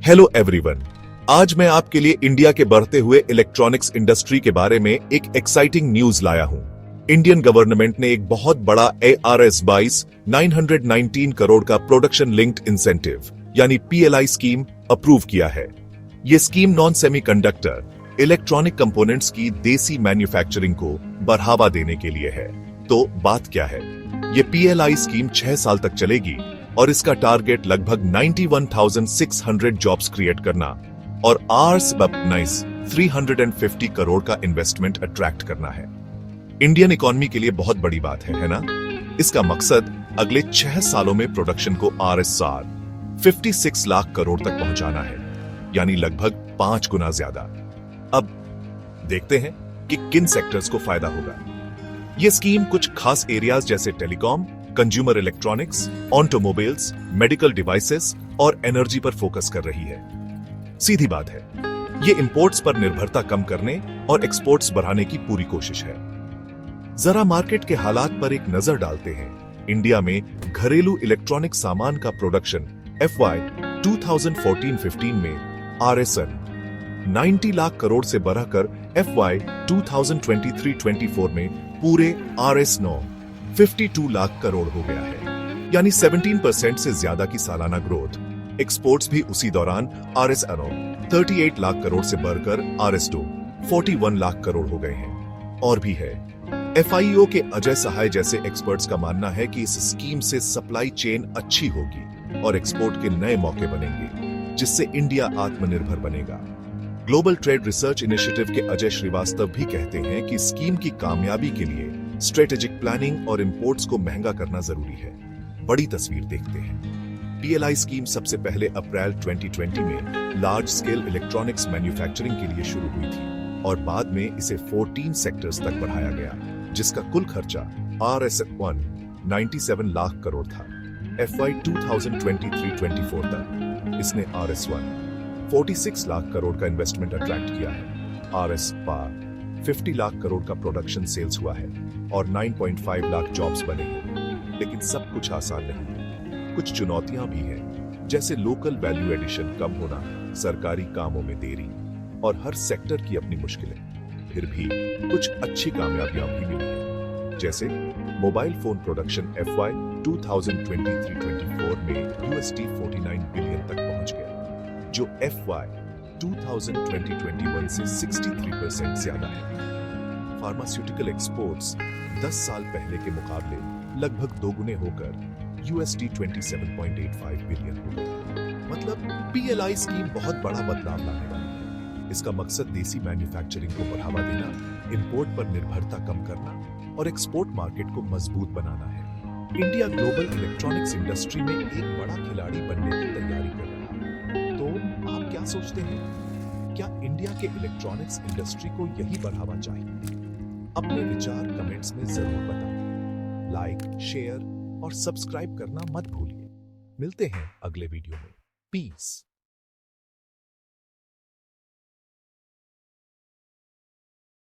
Hello everyone, आज मैं आपके लिए इंडिया के बढ़ते हुए इलेक्ट्रॉनिक्स इंडस्ट्री के बारे में एक एक्साइटिंग न्यूज लाया हूं। इंडियन गवर्नमेंट ने एक बहुत बड़ा ARS 22 919 करोड़ का प्रोडक्शन लिंक्ड इंसेंटिव यानी PLI स्कीम अप्रूव किया है। ये scheme non semiconductor electronic components की देसी मैन्युफैक्चरिंग को बढ़ावा देने के लिए है। तो बात क्या है? ये PLI स्कीम 6 साल तक चलेगी और इसका टारगेट लगभग 91,600 जॉब्स क्रिएट करना और Rs 350 करोड़ का इन्वेस्टमेंट अट्रैक्ट करना है। इंडियन इकोनॉमी के लिए बहुत बड़ी बात है ना? इसका मकसद अगले 6 सालों में प्रोडक्शन को RSR 56 लाख करोड़ तक पहुंचाना है, यानी लगभग 5 गुना ज्यादा। अब देखते हैं कि किन सेक्टर्स को फायदा होगा। यह स्कीम कुछ खास एरियाज जैसे telecom, consumer electronics, automobiles, medical devices और एनर्जी पर फोकस कर रही है। सीधी बात है, ये इंपोर्ट्स पर निर्भरता कम करने और एक्सपोर्ट्स बढ़ाने की पूरी कोशिश है। जरा मार्केट के हालात पर एक नजर डालते हैं। इंडिया में घरेलू इलेक्ट्रॉनिक सामान का प्रोडक्शन FY 2014-15 में RSN 90 लाख करोड़ से बढ़कर FY 2023-24 में पूरे RS9 52 लाख करोड़ हो गया है, यानी 17% से ज्यादा की सालाना ग्रोथ। एक्सपोर्ट्स भी उसी दौरान RSNO 38 लाख करोड़ से बढ़कर RS2 41 लाख करोड़ हो गए हैं। और भी है। FIO के अजय सहाय जैसे एक्सपर्ट्स का मानना है कि इस स्कीम से सप्लाई चेन अच्छी होगी और एक्सपोर्ट के नए मौके बनेंगे, जिससे इंडिया आत्मनिर्भर बनेगा। ग्लोबल ट्रेड रिसर्च इनिशिएटिव के अजय श्रीवास्तव भी कहते हैं कि स्कीम की कामयाबी के लिए स्ट्रेटेजिक प्लानिंग और इंपोर्ट्स को महंगा करना जरूरी है। बड़ी तस्वीर देखते हैं। PLI स्कीम सबसे पहले अप्रैल 2020 में लार्ज स्केल इलेक्ट्रॉनिक्स मैन्युफैक्चरिंग के लिए शुरू हुई थी और बाद में इसे 14 सेक्टर्स तक बढ़ाया गया, जिसका कुल खर्चा RS1 97 लाख करोड़ था। FY 2023-24 तक इसने RS1 46 लाख करोड़ का इन्वेस्टमेंट अट्रैक्ट किया है। RS 50 लाख करोड़ का प्रोडक्शन सेल्स हुआ है और 9.5 लाख जॉब्स बने हैं। लेकिन सब कुछ आसान नहीं है, कुछ चुनौतियां भी हैं, जैसे लोकल वैल्यू एडिशन कम होना, सरकारी कामों में देरी और हर सेक्टर की अपनी मुश्किलें। फिर भी कुछ अच्छी कामयाबियां भी मिली हैं, जैसे मोबाइल फोन प्रोडक्शन FY 2023-24 में $49 बिलियन तक पहुंच गया, जो FY 2020-21 से 63% ज्यादा है। फार्मास्यूटिकल एक्सपोर्ट्स 10 साल पहले के मुकाबले लगभग दोगुने होकर $27.85 बिलियन हो गए। मतलब PLI स्कीम बहुत बड़ा बदलाव लाने वाली है। इसका मकसद देसी मैन्युफैक्चरिंग को बढ़ावा देना, इंपोर्ट पर निर्भरता कम करना और एक्सपोर्ट मार्केट को मजबूत बनाना है। इंडिया ग्लोबल इलेक्ट्रॉनिक्स इंडस्ट्री में एक बड़ा खिलाड़ी बनने की तैयारी कर रहा है। तो आप क्या सोचते हैं? क्या इंडिया के इलेक्ट्रॉनिक्स इंडस्ट्री को यही बढ़ावा चाहिए? अपने विचार कमेंट्स में जरूर बताएं। लाइक, शेयर और सब्सक्राइब करना मत भूलिए। मिलते हैं अगले वीडियो में। पीस।